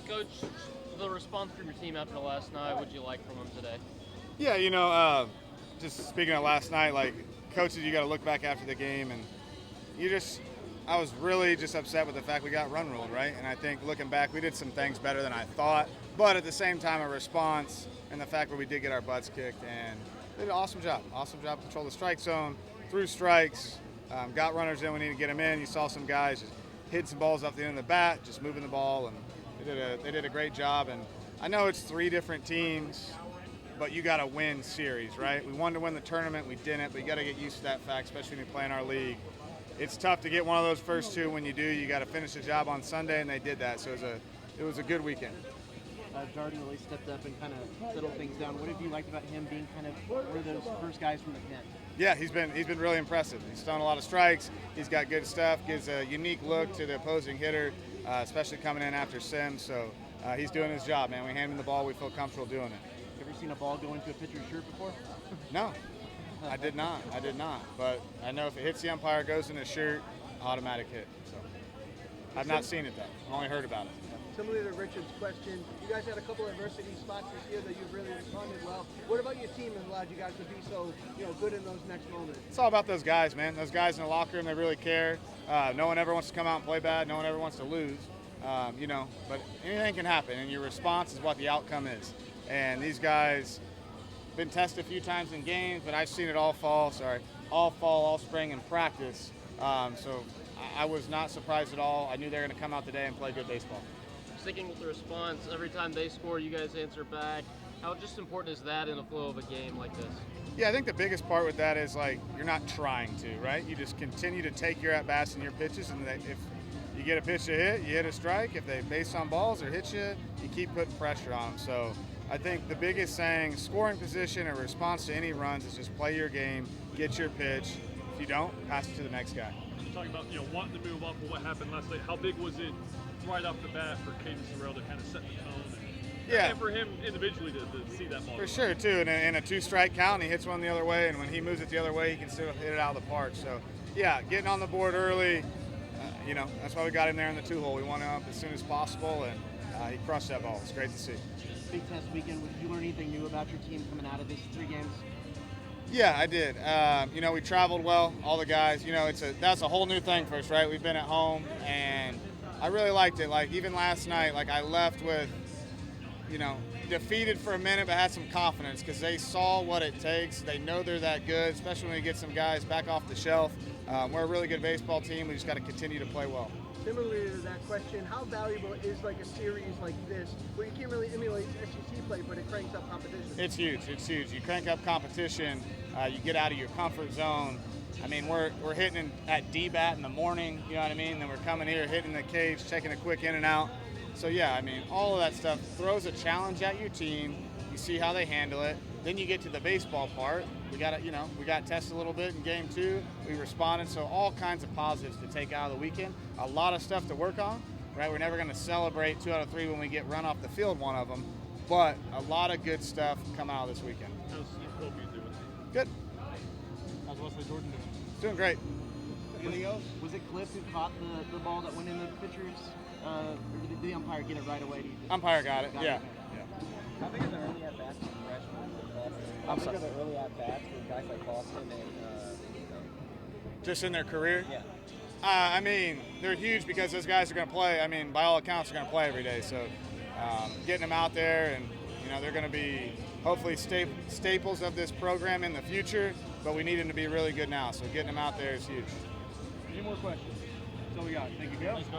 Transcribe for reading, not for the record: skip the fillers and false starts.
Coach, the response from your team after last night, what did you like from them today? Yeah, just speaking of last night, like coaches, you got to look back after the game, and I was really just upset with the fact we got run ruled, right? And I think looking back, we did some things better than I thought, but at the same time, a response and the fact that we did get our butts kicked, and they did an awesome job control the strike zone, threw strikes, got runners in. We need to get them in. You saw some guys just hit some balls off the end of the bat, just moving the ball, and they did a great job. And I know it's 3 different teams, but you got to win series, right? We wanted to win the tournament, we didn't, but you got to get used to that fact, especially when you play in our league. It's tough to get one of those first 2. When you do, you got to finish the job on Sunday, and they did that. So it was a good weekend. Jordan really stepped up and kind of settled things down. What have you liked about him being kind of one of those first guys from the pen? Yeah, he's been really impressive. He's thrown a lot of strikes. He's got good stuff. Gives a unique look to the opposing hitter, especially coming in after Sims. So he's doing his job, man. We hand him the ball. We feel comfortable doing it. You ever seen a ball go into a pitcher's shirt before? No, I did not. But I know if it hits the umpire, goes in his shirt, automatic hit. So I've not seen it though. I've only heard about it. Similar to Richard's question, you guys had a couple of adversity spots this year that you've really responded well. What about your team has allowed you guys to be so good in those next moments? It's all about those guys, man. Those guys in the locker room, they really care. No one ever wants to come out and play bad. No one ever wants to lose. But anything can happen, and your response is what the outcome is. And these guys been tested a few times in games, but I've seen it all fall, all spring in practice. So I was not surprised at all. I knew they were going to come out today and play good baseball. Sticking with the response, every time they score, you guys answer back. How just important is that in the flow of a game like this? Yeah, I think the biggest part with that is you're not trying to, right? You just continue to take your at-bats and your pitches, and if you get a pitch to hit, you hit a strike. If they base on balls or hit you, you keep putting pressure on them. So I think the biggest saying, scoring position or response to any runs, is just play your game, get your pitch. If you don't, pass it to the next guy. Talking about wanting to move up and what happened last night, how big was it right off the bat for Caden Sorrell to kind of set the tone? And for him individually to see that ball. For sure, too. In a 2-strike count, he hits one the other way, and when he moves it the other way, he can still hit it out of the park. So, yeah, getting on the board early, that's why we got him there in the 2-hole. We want him up as soon as possible, and he crushed that ball. It's great to see. Big Test weekend. Did you learn anything new about your team coming out of these 3 games? Yeah, I did. We traveled well, all the guys. That's a whole new thing for us, right? We've been at home, and I really liked it. Even last night, I left with, defeated for a minute, but had some confidence because they saw what it takes. They know they're that good, especially when we get some guys back off the shelf. We're a really good baseball team. We just got to continue to play well. Similarly to that question, how valuable is a series like this where you can't really emulate SEC play, but it cranks up competition? It's huge. You crank up competition. You get out of your comfort zone. I mean, we're hitting at D-bat in the morning, you know what I mean? Then we're coming here, hitting the cage, taking a quick in and out. So, yeah, I mean, all of that stuff throws a challenge at your team. You see how they handle it. Then you get to the baseball part. We got tested a little bit in game 2. We responded, so all kinds of positives to take out of the weekend. A lot of stuff to work on, right? We're never going to celebrate 2 out of 3 when we get run off the field, one of them. But a lot of good stuff come out of this weekend. How's Kobe doing? Good. How's Wesley Jordan doing? Doing great. Anything else? Was it Cliff who caught the ball that went in the pitcher's? Or did the umpire get it right away? Do you think? Umpire got it, yeah. How big are the early at-bats for freshmen with Boston? How big are the early at-bats for guys like Boston and Just in their career? Yeah. I mean, they're huge because those guys are going to play. I mean, by all accounts, they're going to play every day. So getting them out there, and they're going to be hopefully staples of this program in the future. But we need them to be really good now. So getting them out there is huge. Any more questions? That's all we got. Thank you, guys.